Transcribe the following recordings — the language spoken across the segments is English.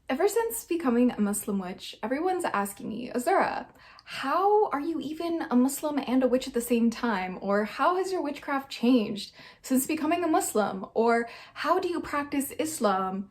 Ever since becoming a Muslim witch, everyone's asking me, Azura, how are you even a Muslim and a witch at the same time? Or how has your witchcraft changed since becoming a Muslim? Or how do you practice Islam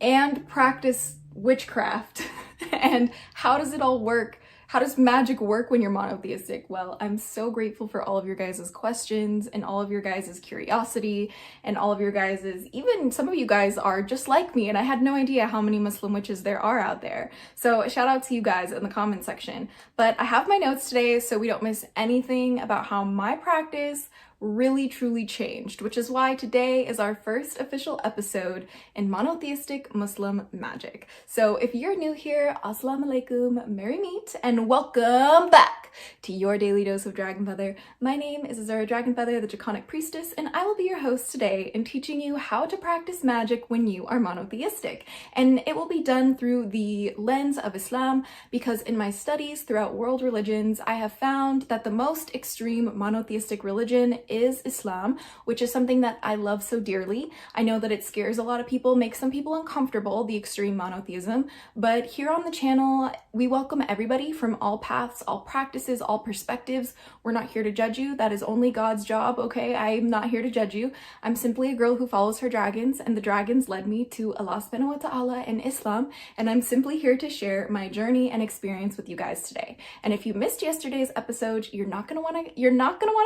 and practice witchcraft? And how does it all work? How does magic work when you're monotheistic? Well, I'm so grateful for all of your guys' questions and all of your guys' curiosity and all of your guys', even some of you guys are just like me and I had no idea how many Muslim witches there are out there. So shout out to you guys in the comment section. But I have my notes today so we don't miss anything about how my practice really truly changed, which is why today is our first official episode in monotheistic Muslim magic. So if you're new here, assalamu alaikum, merry meet, and welcome back to your daily dose of DragonFaether. My name is Azura DragonFaether, the Draconic Priestess, and I will be your host today in teaching you how to practice magic when you are monotheistic. And it will be done through the lens of Islam, because in my studies throughout world religions, I have found that the most extreme monotheistic religion is Islam, which is something that I love so dearly. I know that it scares a lot of people, makes some people uncomfortable, the extreme monotheism, but here on the channel, we welcome everybody from all paths, all practices, all perspectives. We're not here to judge you. That is only God's job, okay? I'm not here to judge you. I'm simply a girl who follows her dragons, and the dragons led me to Allah subhanahu wa ta'ala in Islam, and I'm simply here to share my journey and experience with you guys today. And if you missed yesterday's episode, you're not gonna wanna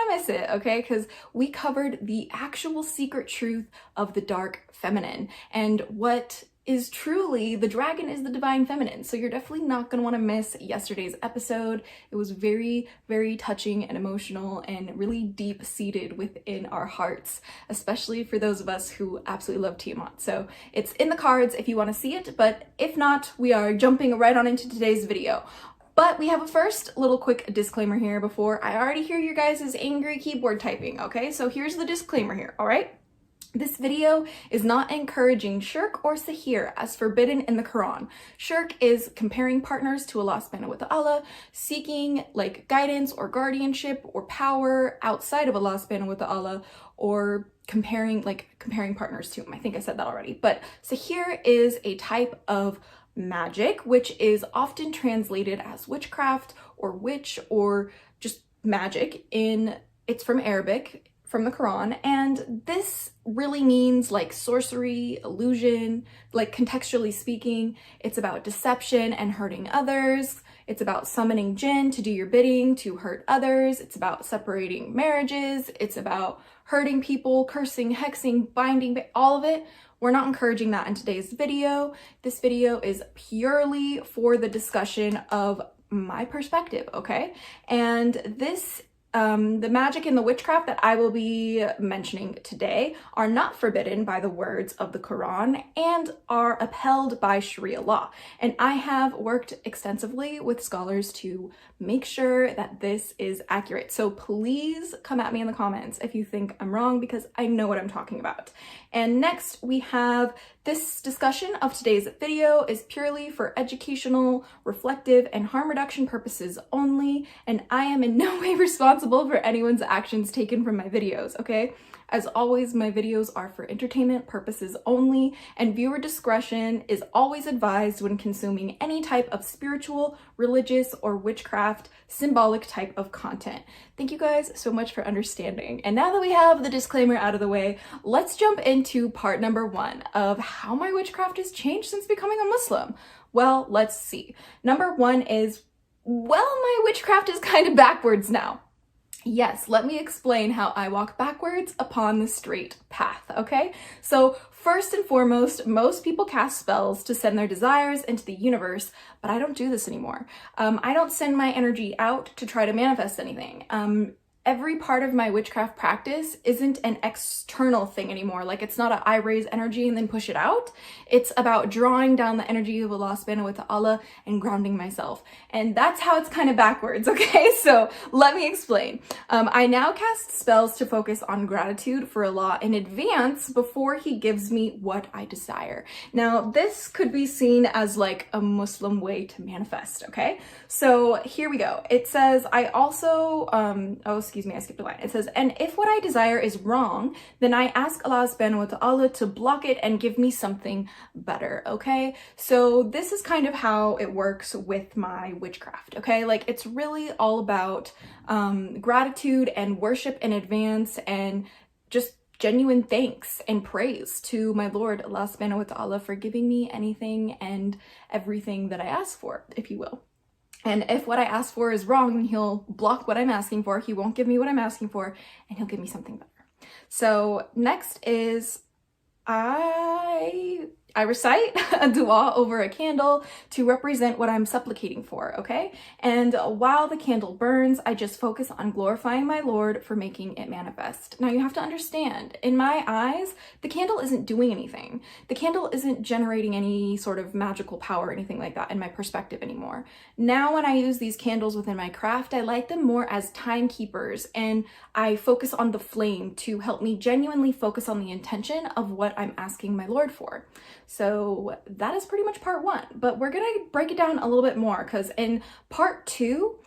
miss it, okay? Because we covered the actual secret truth of the dark feminine and what is truly the dragon is the divine feminine. So you're definitely not going to want to miss yesterday's episode. It was very, very touching and emotional and really deep seated within our hearts, especially for those of us who absolutely love Tiamat. So it's in the cards if you want to see it, but if not, we are jumping right on into today's video. But we have a first little quick disclaimer here before I already hear your guys' angry keyboard typing, okay? So here's the disclaimer here, all right? This video is not encouraging shirk or sihir as forbidden in the Quran. Shirk is comparing partners to Allah subhanahu wa ta'ala, seeking like guidance or guardianship or power outside of Allah subhanahu wa ta'ala, or comparing partners to him. I think I said that already. But sihir is a type of magic, which is often translated as witchcraft or witch or just magic. It's from Arabic, from the Quran, and this really means like sorcery, illusion, like contextually speaking. It's about deception and hurting others. It's about summoning jinn to do your bidding, to hurt others. It's about separating marriages. It's about hurting people, cursing, hexing, binding, all of it. We're not encouraging that in today's video. This video is purely for the discussion of my perspective, okay? And this the magic and the witchcraft that I will be mentioning today are not forbidden by the words of the Quran and are upheld by Sharia law. And I have worked extensively with scholars to make sure that this is accurate. So please come at me in the comments if you think I'm wrong, because I know what I'm talking about. And next we have this discussion of today's video is purely for educational, reflective, and harm reduction purposes only, and I am in no way responsible for anyone's actions taken from my videos, okay? As always, my videos are for entertainment purposes only, and viewer discretion is always advised when consuming any type of spiritual, religious, or witchcraft symbolic type of content. Thank you guys so much for understanding. And now that we have the disclaimer out of the way, let's jump into part number 1 of how my witchcraft has changed since becoming a Muslim. Well, let's see. Number 1 is, well, my witchcraft is kind of backwards now. Yes, let me explain how I walk backwards upon the straight path, okay? So first and foremost, most people cast spells to send their desires into the universe, but I don't do this anymore. I don't send my energy out to try to manifest anything. Every part of my witchcraft practice isn't an external thing anymore. Like, it's not a I raise energy and then push it out. It's about drawing down the energy of Allah subhanahu wa ta'ala and grounding myself. And that's how it's kind of backwards, okay? So let me explain. I now cast spells to focus on gratitude for Allah in advance before he gives me what I desire. Now, this could be seen as like a Muslim way to manifest, okay? So here we go. It says, I also, excuse me, I skipped a line. It says, and if what I desire is wrong, then I ask Allah subhanahu wa ta'ala to block it and give me something better, okay? So this is kind of how it works with my witchcraft, okay? Like, it's really all about gratitude and worship in advance and just genuine thanks and praise to my Lord Allah subhanahu wa ta'ala for giving me anything and everything that I ask for, if you will. And if what I ask for is wrong, then he'll block what I'm asking for, he won't give me what I'm asking for, and he'll give me something better. So next is I recite a dua over a candle to represent what I'm supplicating for, okay? And while the candle burns, I just focus on glorifying my Lord for making it manifest. Now you have to understand, in my eyes, the candle isn't doing anything. The candle isn't generating any sort of magical power or anything like that in my perspective anymore. Now when I use these candles within my craft, I light them more as timekeepers, and I focus on the flame to help me genuinely focus on the intention of what I'm asking my Lord for. So that is pretty much part 1, but we're gonna break it down a little bit more because in part 2,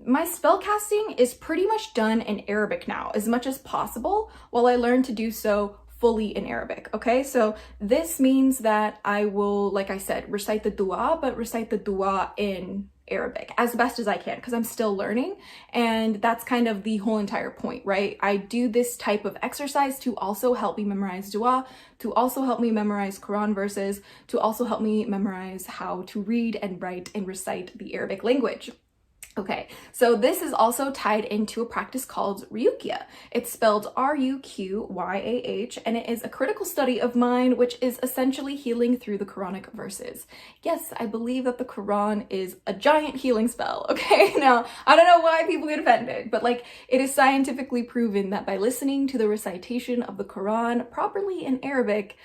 my spellcasting is pretty much done in Arabic now, as much as possible, while I learn to do so fully in Arabic, okay? So this means that I will, like I said, recite the dua, but recite the dua in Arabic as best as I can because I'm still learning, and that's kind of the whole entire point, right? I do this type of exercise to also help me memorize dua, to also help me memorize Quran verses, to also help me memorize how to read and write and recite the Arabic language. Okay, so this is also tied into a practice called Ruqya. It's spelled R-U-Q-Y-A-H, and it is a critical study of mind, which is essentially healing through the Quranic verses. Yes, I believe that the Quran is a giant healing spell, okay? Now, I don't know why people get offended, but like, it is scientifically proven that by listening to the recitation of the Quran properly in Arabic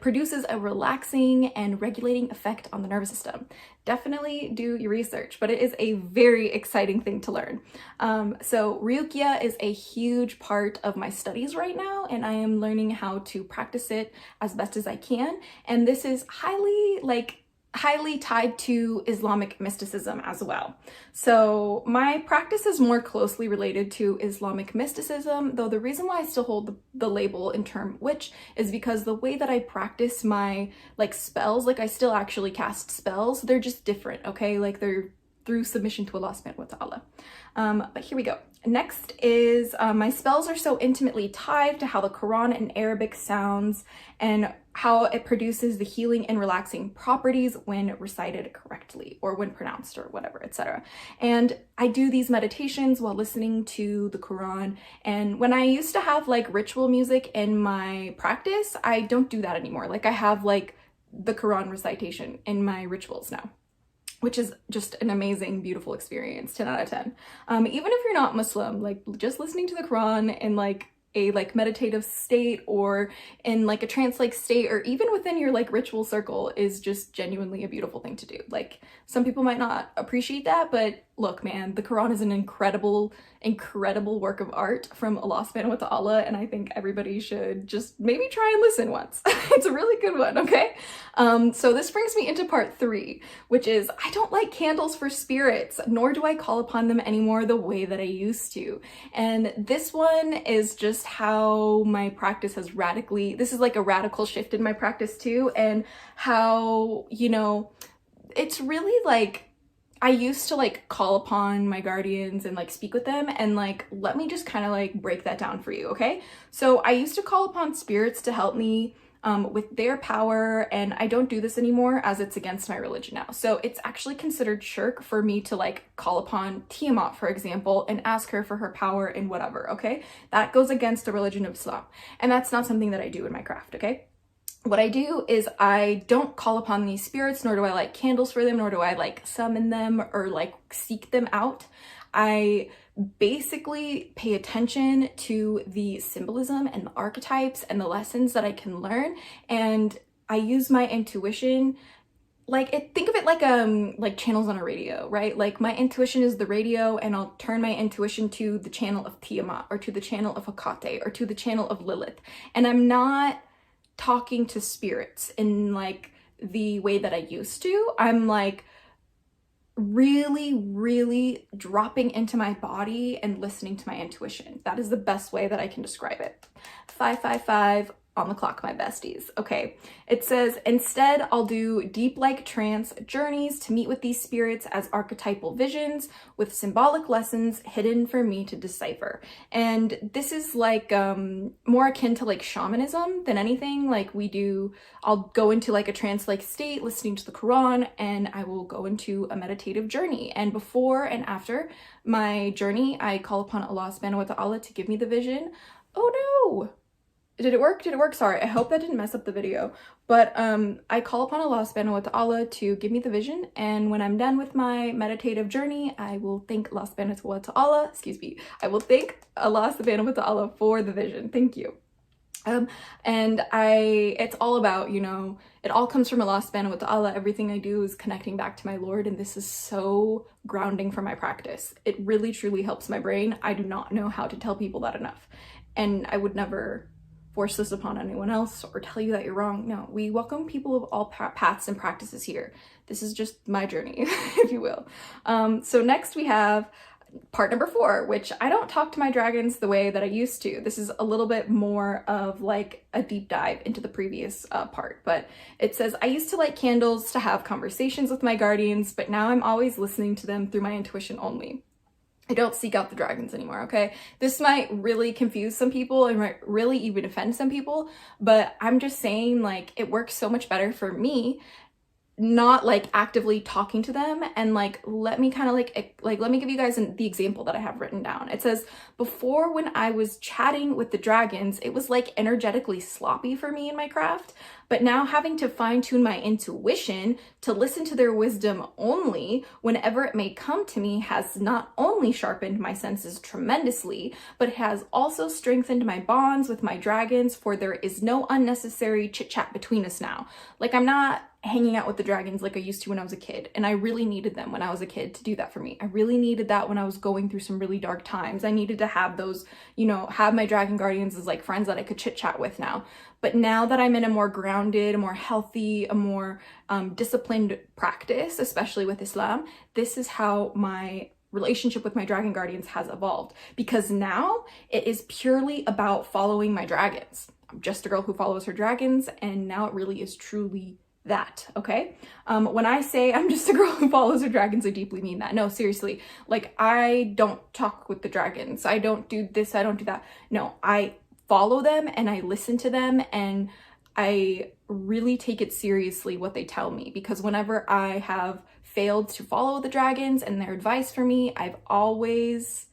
produces a relaxing and regulating effect on the nervous system. Definitely do your research, but it is a very exciting thing to learn. So Ruqya is a huge part of my studies right now, and I am learning how to practice it as best as I can. And this is highly tied to Islamic mysticism as well. So my practice is more closely related to Islamic mysticism, though the reason why I still hold the label in term witch is because the way that I practice my spells, I still actually cast spells, they're just different, okay? They're through submission to Allah subhanahu wa ta'ala. But here we go. Next is my spells are so intimately tied to how the Quran in Arabic sounds and how it produces the healing and relaxing properties when recited correctly or when pronounced or whatever, etc. And I do these meditations while listening to the Quran. And when I used to have ritual music in my practice, I don't do that anymore. I have the Quran recitation in my rituals now, which is just an amazing, beautiful experience, 10 out of 10. Even if you're not Muslim, just listening to the Quran in a meditative state or in a trance-like state, or even within your ritual circle, is just genuinely a beautiful thing to do. Some people might not appreciate that, but look, man, the Quran is an incredible work of art from Allah subhanahu wa ta'ala, and I think everybody should just maybe try and listen once. It's a really good one, okay? So this brings me into part 3, which is I don't light candles for spirits, nor do I call upon them anymore the way that I used to. And this one is just how my practice has this is a radical shift in my practice too, and how, it's really I used to call upon my guardians and speak with them, and let me just kind of break that down for you, okay? So I used to call upon spirits to help me with their power, and I don't do this anymore as it's against my religion now. So it's actually considered shirk for me to call upon Tiamat, for example, and ask her for her power and whatever, okay? That goes against the religion of Islam, and that's not something that I do in my craft, okay? What I do is I don't call upon these spirits, nor do I light candles for them, nor do I summon them or seek them out. I basically pay attention to the symbolism and the archetypes and the lessons that I can learn, and I use my intuition. Think of it like channels on a radio, right? My intuition is the radio, and I'll turn my intuition to the channel of Tiamat, or to the channel of Hecate, or to the channel of Lilith. And I'm not talking to spirits in the way that I used to. I'm really dropping into my body and listening to my intuition. That is the best way that I can describe it. 555 on the clock, my besties. Okay, it says, instead I'll do deep like trance journeys to meet with these spirits as archetypal visions with symbolic lessons hidden for me to decipher. And this is like more akin to like shamanism than anything. Like I'll go into like a trance-like state listening to the Quran, and I will go into a meditative journey. And before and after my journey, I call upon Allah subhanahu wa ta'ala to give me the vision. Oh no! Did it work? Did it work? Sorry, I hope that didn't mess up the video. But I call upon Allah subhanahu wa ta'ala to give me the vision, and when I'm done with my meditative journey, I will thank Allah subhanahu wa ta'ala, I will thank Allah subhanahu wa ta'ala for the vision. Thank you. It's all about, you know, it all comes from Allah subhanahu wa ta'ala. Everything I do is connecting back to my Lord, and this is so grounding for my practice. It really truly helps my brain. I do not know how to tell people that enough, and I would never force this upon anyone else or tell you that you're wrong. No, we welcome people of all paths and practices here. This is just my journey, if you will. So next we have part number 4, which I don't talk to my dragons the way that I used to. This is a little bit more of like a deep dive into the previous part, but it says, I used to light candles to have conversations with my guardians, but now I'm always listening to them through my intuition only. I don't seek out the dragons anymore, okay? This might really confuse some people and might really even offend some people, but I'm just saying, like, it works so much better for me not like actively talking to them. And like, let me kind of let me give you guys the example that I have written down. It says, before, when I was chatting with the dragons, it was like energetically sloppy for me in my craft. But now having to fine tune my intuition to listen to their wisdom only whenever it may come to me has not only sharpened my senses tremendously, but has also strengthened my bonds with my dragons, for there is no unnecessary chit chat between us now. Like, I'm not hanging out with the dragons like I used to when I was a kid, and I really needed them when I was a kid to do that for me. I really needed that when I was going through some really dark times. I needed to have those, you know, have my dragon guardians as like friends that I could chit chat with now. But now that I'm in a more grounded, a more healthy, a more disciplined practice, especially with Islam, this is how my relationship with my dragon guardians has evolved, because now it is purely about following my dragons. I'm just a girl who follows her dragons, and now it really is truly that, okay? When I say I'm just a girl who follows her dragons, I deeply mean that. No, seriously, like, I don't talk with the dragons. I don't do this, I don't do that. No, I follow them and I listen to them, and I really take it seriously what they tell me, because whenever I have failed to follow the dragons and their advice for me, I've always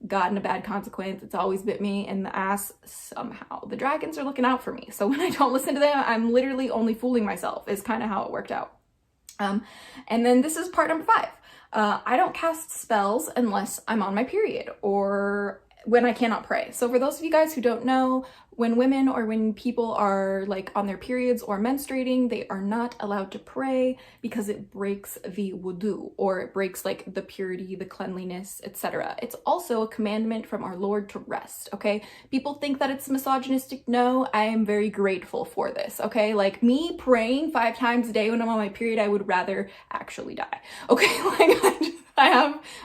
gotten a bad consequence. It's always bit me in the ass somehow. The dragons are looking out for me. So when I don't listen to them, I'm literally only fooling myself, is kind of how it worked out. And then this is part number 5. I don't cast spells unless I'm on my period or when I cannot pray. So for those of you guys who don't know, when women or when people are like on their periods or menstruating, they are not allowed to pray because it breaks the wudu, or it breaks like the purity, the cleanliness, etc. It's also a commandment from our Lord to rest, okay? People think that it's misogynistic. No, I am very grateful for this, okay? Like, me praying 5 times a day when I'm on my period, I would rather actually die, okay? Like,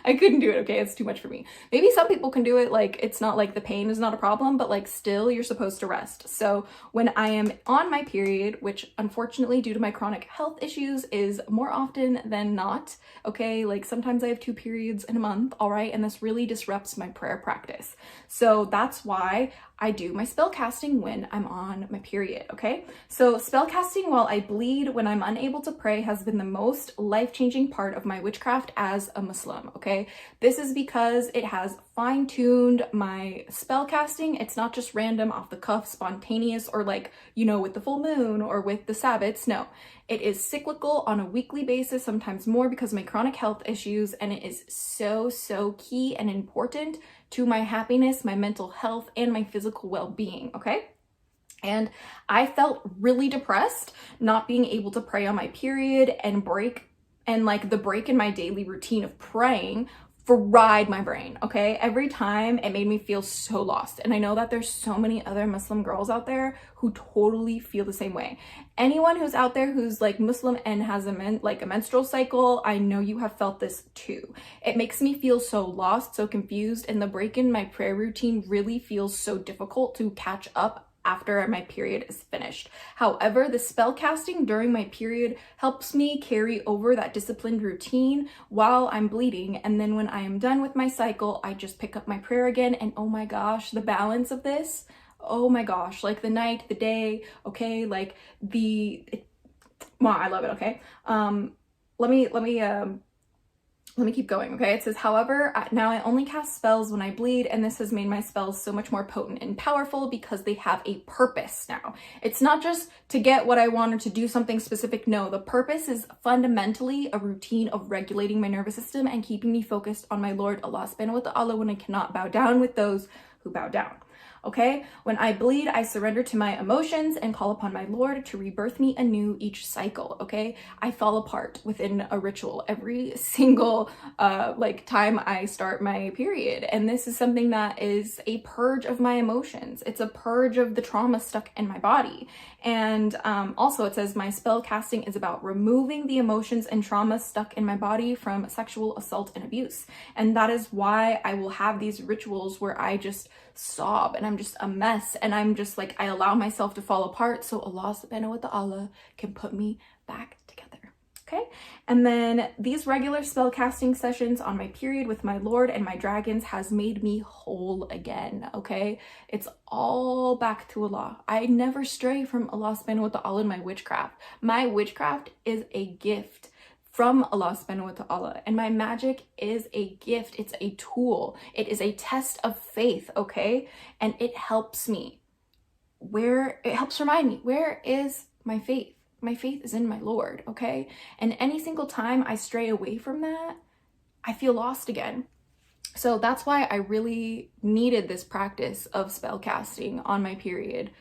I couldn't do it, okay? It's too much for me. Maybe some people can do it, like, it's not like the pain is not a problem, but like, still, you're supposed to rest. So when I am on my period, which unfortunately due to my chronic health issues is more often than not, okay? Like, sometimes I have 2 periods in a month, all right? And this really disrupts my prayer practice. So that's why I do my spell casting when I'm on my period, okay? So spell casting while I bleed when I'm unable to pray has been the most life-changing part of my witchcraft as a Muslim, okay? This is because it has fine-tuned my spell casting. It's not just random, off the cuff, spontaneous, or like, you know, with the full moon or with the Sabbats. No, it is cyclical on a weekly basis, sometimes more because of my chronic health issues, and it is so key and important to my happiness, my mental health, and my physical well-being, okay? And I felt really depressed not being able to pray on my period, and like the break in my daily routine of praying fried my brain, okay? Every time it made me feel so lost. And I know that there's so many other Muslim girls out there who totally feel the same way. Anyone who's out there who's like Muslim and has a menstrual cycle, I know you have felt this too. It makes me feel so lost, so confused, and the break in my prayer routine really feels so difficult to catch up after my period is finished. However, the spell casting during my period helps me carry over that disciplined routine while I'm bleeding, and then when I am done with my cycle, I just pick up my prayer again, and oh my gosh, the balance of this, oh my gosh, like the night, the day, okay, like I love it, okay? Let me keep going, okay? It says, however, now I only cast spells when I bleed, and this has made my spells so much more potent and powerful because they have a purpose now. It's not just to get what I want or to do something specific. No, the purpose is fundamentally a routine of regulating my nervous system and keeping me focused on my Lord Allah subhanahu wa ta'ala when I cannot bow down with those who bow down. Okay, when I bleed, I surrender to my emotions and call upon my Lord to rebirth me anew each cycle. Okay, I fall apart within a ritual every single time I start my period, and this is something that is a purge of my emotions. It's a purge of the trauma stuck in my body. And also it says my spell casting is about removing the emotions and trauma stuck in my body from sexual assault and abuse. And that is why I will have these rituals where I just sob and I'm just a mess and I'm just like, I allow myself to fall apart so Allah subhanahu wa ta'ala can put me back together. Okay, and then these regular spell casting sessions on my period with my Lord and my dragons has made me whole again. Okay, it's all back to Allah. I never stray from Allah subhanahu wa ta'ala in my witchcraft. My witchcraft is a gift from Allah subhanahu wa ta'ala, and my magic is a gift. It's a tool. It is a test of faith, okay? And it helps me. It helps remind me, where is my faith? My faith is in my Lord, okay? And any single time I stray away from that, I feel lost again. So that's why I really needed this practice of spell casting on my period.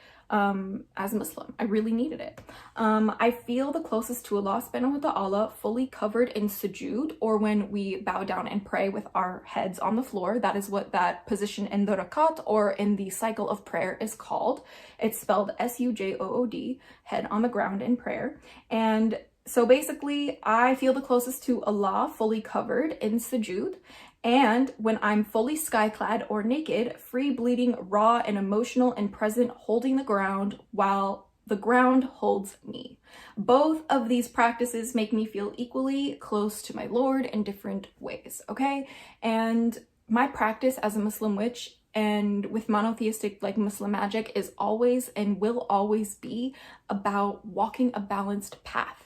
As a Muslim, I really needed it. I feel the closest to Allah subhanahu wa ta'ala fully covered in sujood, or when we bow down and pray with our heads on the floor. That is what that position in the rakat or in the cycle of prayer is called. It's spelled S-U-J-O-O-D, head on the ground in prayer. And so basically I feel the closest to Allah fully covered in sujood. And when I'm fully sky-clad or naked, free bleeding, raw and emotional and present, holding the ground while the ground holds me. Both of these practices make me feel equally close to my Lord in different ways, okay? And my practice as a Muslim witch and with monotheistic Muslim magic is always and will always be about walking a balanced path.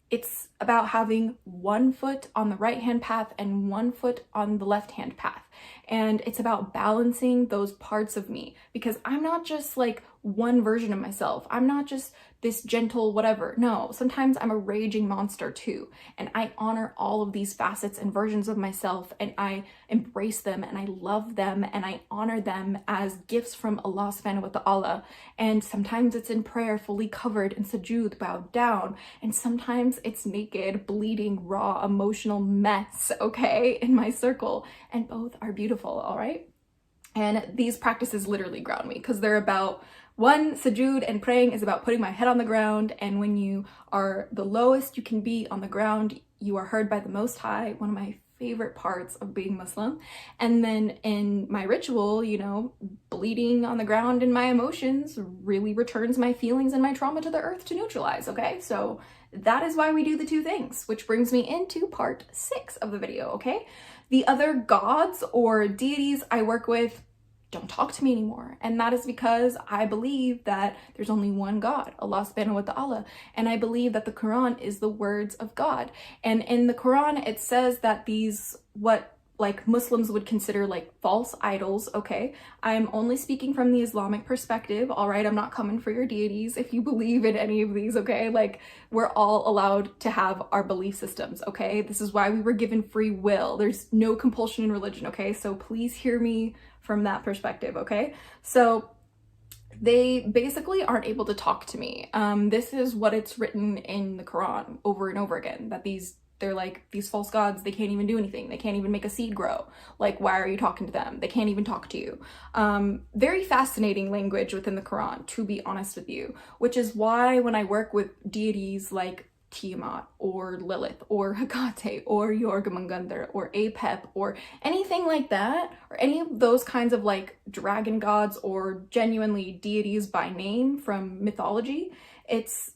It's about having one foot on the right-hand path and one foot on the left-hand path. And it's about balancing those parts of me, because I'm not just like one version of myself. I'm not just this gentle whatever. No, sometimes I'm a raging monster too. And I honor all of these facets and versions of myself, and I embrace them and I love them and I honor them as gifts from Allah subhanahu wa ta'ala. And sometimes it's in prayer, fully covered in sujood, bowed down. And sometimes it's naked, bleeding, raw, emotional mess, okay, in my circle. And both are beautiful, all right? And these practices literally ground me, because they're about sujood and praying is about putting my head on the ground, and when you are the lowest you can be on the ground, you are heard by the Most High, one of my favorite parts of being Muslim. And then in my ritual, bleeding on the ground in my emotions really returns my feelings and my trauma to the earth to neutralize, okay? So that is why we do the two things, which brings me into part 6 of the video, okay? The other gods or deities I work with don't talk to me anymore. And that is because I believe that there's only one God, Allah subhanahu wa ta'ala. And I believe that the Quran is the words of God. And in the Quran, it says that these, what Muslims would consider false idols, okay? I'm only speaking from the Islamic perspective, all right? I'm not coming for your deities if you believe in any of these, okay? We're all allowed to have our belief systems, okay? This is why we were given free will. There's no compulsion in religion, okay? So please hear me from that perspective, okay? So they basically aren't able to talk to me. This is what it's written in the Quran over and over again, that these they're like, these false gods, they can't even do anything. They can't even make a seed grow. Like, why are you talking to them? They can't even talk to you. Very fascinating language within the Quran, to be honest with you, which is why when I work with deities like Tiamat or Lilith or Hecate or Jormungandr or Apep or anything like that, or any of those kinds of like dragon gods or genuinely deities by name from mythology, it's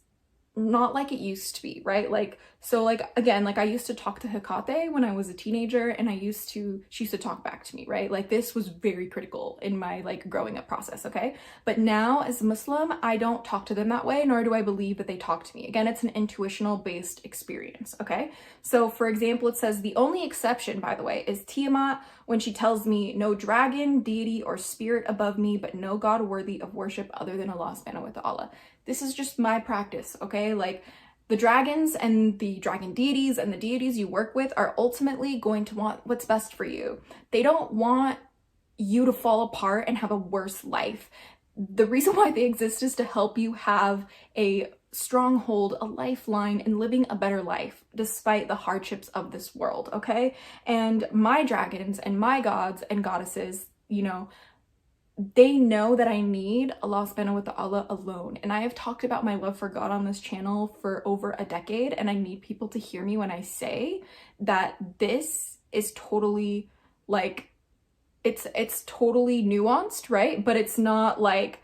not like it used to be, right? Like, so like, again, like I used to talk to Hecate when I was a teenager, and she used to talk back to me, right? Like this was very critical in my like growing up process, okay? But now as a Muslim, I don't talk to them that way, nor do I believe that they talk to me. Again, it's an intuitional based experience, okay? So for example, it says the only exception, by the way, is Tiamat when she tells me no dragon, deity, or spirit above me, but no god worthy of worship other than Allah subhanahu wa ta'ala. This is just my practice, okay? Like the dragons and the dragon deities and the deities you work with are ultimately going to want what's best for you. They don't want you to fall apart and have a worse life. The reason why they exist is to help you have a stronghold, a lifeline in living a better life despite the hardships of this world, okay? And my dragons and my gods and goddesses, you know, they know that I need Allah subhanahu wa ta'ala alone. And I have talked about my love for God on this channel for over a decade, and I need people to hear me when I say that this is totally like, it's totally nuanced, right? But it's not like,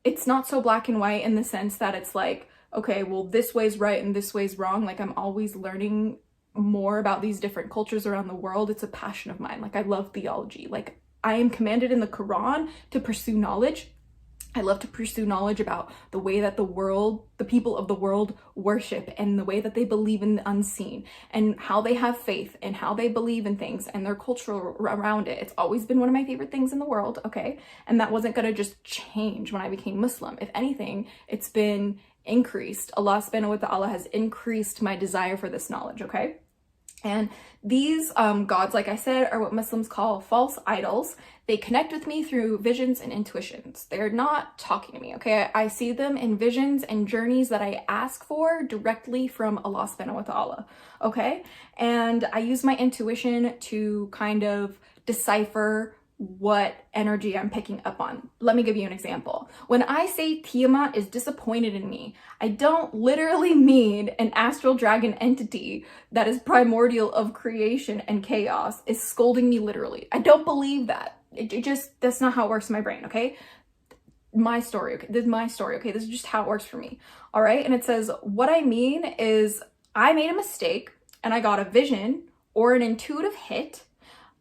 it's not so black and white in the sense that it's like, okay, well, this way's right and this way's wrong. Like I'm always learning more about these different cultures around the world. It's a passion of mine. Like I love theology. Like I am commanded in the Quran to pursue knowledge. I love to pursue knowledge about the way that the people of the world worship, and the way that they believe in the unseen, and how they have faith and how they believe in things and their culture around it. It's always been one of my favorite things in the world, okay? And that wasn't gonna just change when I became Muslim. If anything, it's been increased. Allah subhanahu wa ta'ala has increased my desire for this knowledge, okay? And these gods, like I said, are what Muslims call false idols. They connect with me through visions and intuitions. They're not talking to me, okay? I see them in visions and journeys that I ask for directly from Allah subhanahu wa ta'ala, okay? And I use my intuition to kind of decipher what energy I'm picking up on. Let me give you an example. When I say Tiamat is disappointed in me, I don't literally mean an astral dragon entity that is primordial of creation and chaos is scolding me literally. I don't believe that. That's not how it works in my brain, okay? My story, okay? This is my story, okay? This is just how it works for me, all right? And it says, what I mean is I made a mistake and I got a vision or an intuitive hit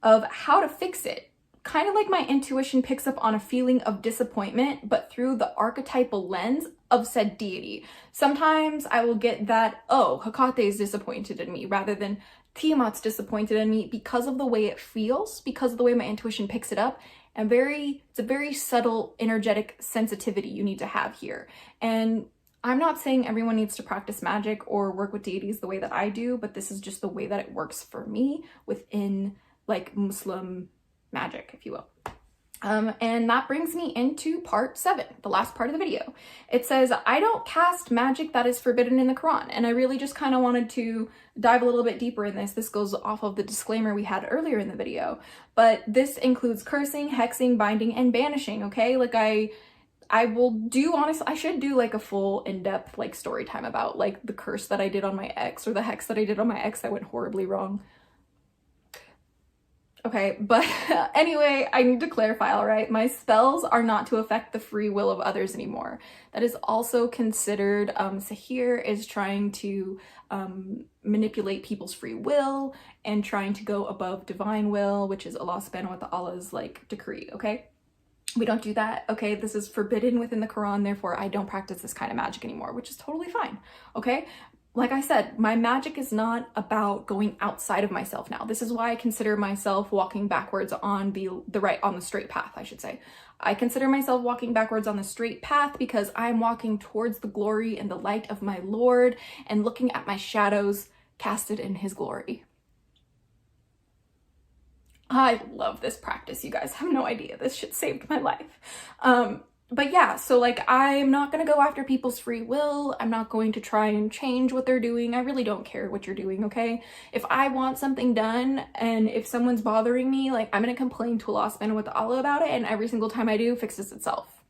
of how to fix it. Kind of like my intuition picks up on a feeling of disappointment, but through the archetypal lens of said deity. Sometimes I will get that, oh, Hecate is disappointed in me, rather than Tiamat's disappointed in me, because of the way it feels, because of the way my intuition picks it up. And it's a very subtle energetic sensitivity you need to have here. And I'm not saying everyone needs to practice magic or work with deities the way that I do, but this is just the way that it works for me within like Muslim magic, if you will. And that brings me into part 7, the last part of the video. It says, I don't cast magic that is forbidden in the Quran. And I really just kind of wanted to dive a little bit deeper in this. This goes off of the disclaimer we had earlier in the video, but this includes cursing, hexing, binding, and banishing, okay? Like I will do, honestly, I should do like a full in-depth like story time about like the curse that I did on my ex, or the hex that I did on my ex that went horribly wrong. Okay, but anyway, I need to clarify, all right? My spells are not to affect the free will of others anymore. That is also considered, Sahir is trying to manipulate people's free will and trying to go above divine will, which is Allah subhanahu wa ta'ala's like decree, okay? We don't do that, okay? This is forbidden within the Quran, therefore I don't practice this kind of magic anymore, which is totally fine, okay? Like I said, my magic is not about going outside of myself now. This is why I consider myself walking backwards on the straight path, I should say. I consider myself walking backwards on the straight path because I'm walking towards the glory and the light of my Lord and looking at my shadows casted in his glory. I love this practice, you guys have no idea. This shit saved my life. But yeah, so like I'm not gonna go after people's free will. I'm not going to try and change what they're doing. I really don't care what you're doing, okay? If I want something done and if someone's bothering me, like I'm gonna complain to Allah subhanahu wa ta'ala about it, and every single time I do, fixes itself.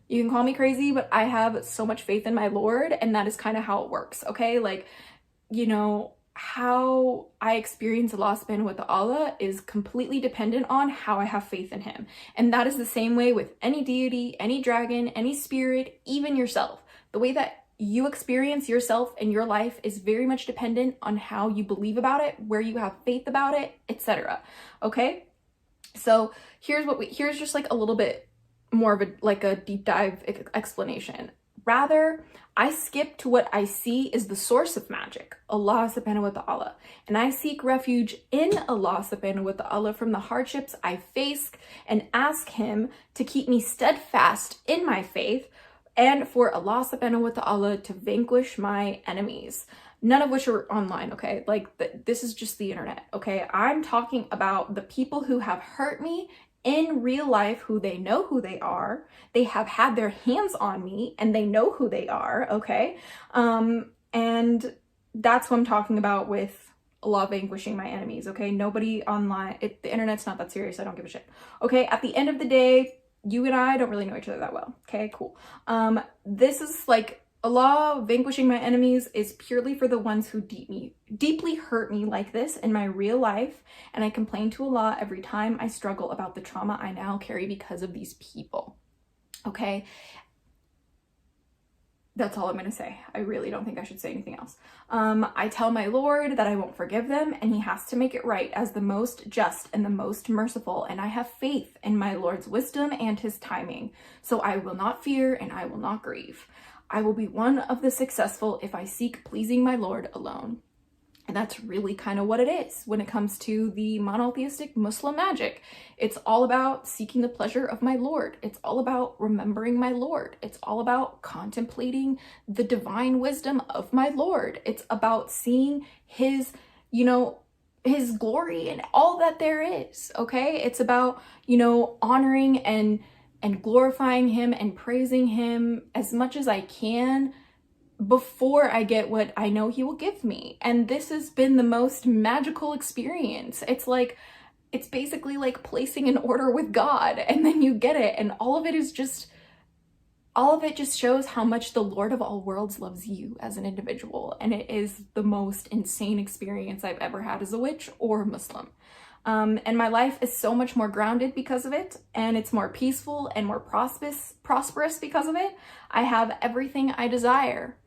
You can call me crazy, but I have so much faith in my Lord, and that is kind of how it works, okay? Like, you know, how I experience Allah subhanahu wa ta'ala is completely dependent on how I have faith in him. And that is the same way with any deity, any dragon, any spirit, even yourself. The way that you experience yourself and your life is very much dependent on how you believe about it, where you have faith about it, etc. Okay? So here's just like a little bit more of a deep dive explanation. Rather, I skip to what I see is the source of magic, Allah subhanahu wa ta'ala. And I seek refuge in Allah subhanahu wa ta'ala from the hardships I face and ask him to keep me steadfast in my faith and for Allah subhanahu wa ta'ala to vanquish my enemies. None of which are online, okay? Like this is just the internet, okay? I'm talking about the people who have hurt me in real life, who they know who they are, they have had their hands on me and they know who they are, okay? And that's what I'm talking about with Allah vanquishing my enemies, okay? Nobody online, the internet's not that serious, I don't give a shit. Okay, at the end of the day, you and I don't really know each other that well, okay, cool. This is like, Allah vanquishing my enemies is purely for the ones who deeply hurt me like this in my real life, and I complain to Allah every time I struggle about the trauma I now carry because of these people. Okay? That's all I'm gonna say. I really don't think I should say anything else. I tell my Lord that I won't forgive them, and he has to make it right as the most just and the most merciful, and I have faith in my Lord's wisdom and his timing. So I will not fear and I will not grieve. I will be one of the successful if I seek pleasing my Lord alone. And that's really kind of what it is when it comes to the monotheistic Muslim magic. It's all about seeking the pleasure of my Lord. It's all about remembering my Lord. It's all about contemplating the divine wisdom of my Lord. It's about seeing his, you know, his glory and all that there is, okay? It's about, you know, honoring and glorifying him and praising him as much as I can before I get what I know he will give me. And this has been the most magical experience. It's basically like placing an order with God, and then you get it. And all of it just shows how much the Lord of all worlds loves you as an individual. And it is the most insane experience I've ever had as a witch or a Muslim. And my life is so much more grounded because of it, and it's more peaceful and more prosperous because of it. I have everything I desire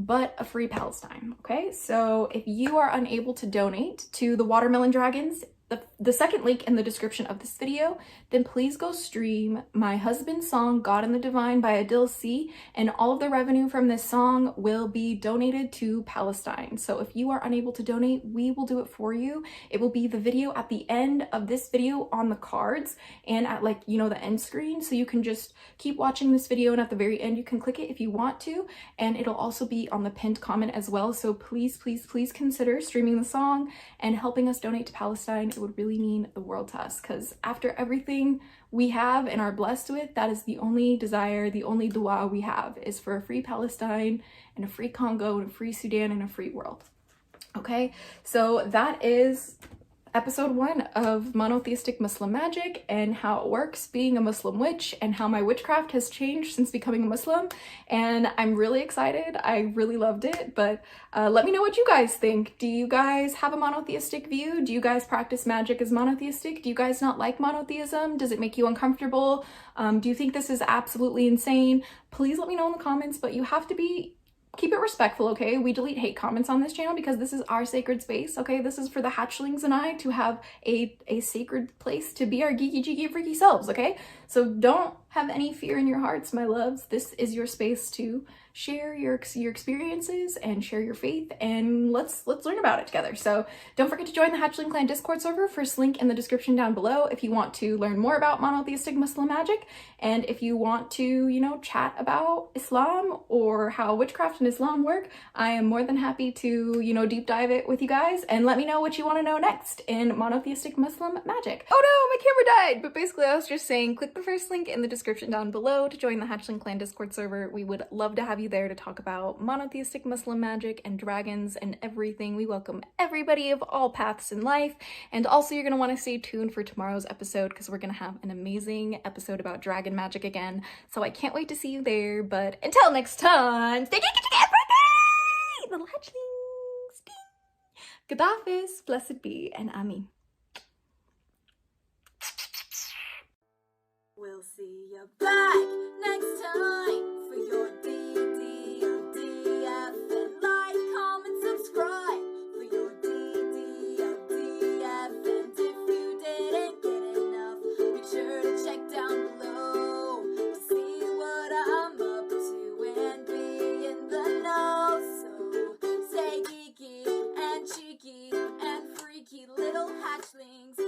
but a free Palestine, okay? So if you are unable to donate to the Watermelon Dragons, the second link in the description of this video, then please go stream my husband's song, God and the Divine by Adil C, and all of the revenue from this song will be donated to Palestine. So if you are unable to donate, we will do it for you. It will be the video at the end of this video on the cards and at like, you know, the end screen. So you can just keep watching this video, and at the very end, you can click it if you want to. And it'll also be on the pinned comment as well. So please, please, please consider streaming the song and helping us donate to Palestine. It would really mean the world to us, because after everything we have and are blessed with, that is the only desire, the only dua we have is for a free Palestine and a free Congo and a free Sudan and a free world. Okay, so that is episode 1 of Monotheistic Muslim Magic and how it works being a Muslim witch and how my witchcraft has changed since becoming a Muslim. And I'm really excited. I really loved it, but let me know what you guys think. Do you guys have a monotheistic view? Do you guys practice magic as monotheistic? Do you guys not like monotheism? Does it make you uncomfortable? Do you think this is absolutely insane? Please let me know in the comments, but you have to keep it respectful, okay? We delete hate comments on this channel because this is our sacred space, okay? This is for the hatchlings and I to have a sacred place to be our geeky, cheeky, freaky selves, okay? So don't have any fear in your hearts, my loves. This is your space to share your experiences and share your faith, and let's learn about it together. So don't forget to join the Hatchling Clan Discord server, first link in the description down below, if you want to learn more about monotheistic Muslim magic, and if you want to, you know, chat about Islam or how witchcraft and Islam work. I am more than happy to, you know, deep dive it with you guys, and let me know what you want to know next in monotheistic Muslim magic. Oh no, my camera died! But basically I was just saying, click the first link in the description description down below to join the Hatchling Clan Discord server. We would love to have you there to talk about monotheistic Muslim magic and dragons and everything. We welcome everybody of all paths in life. And also you're going to want to stay tuned for tomorrow's episode because we're going to have an amazing episode about dragon magic again. So I can't wait to see you there. But until next time, stay geeky, little hatchlings. Gadafis, blessed be, and Ami. We'll see you back next time for your DDLDF, and like, comment, subscribe for your DDLDF. And if you didn't get enough, make sure to check down below to see what I'm up to and be in the know. So stay geeky and cheeky and freaky, little hatchlings.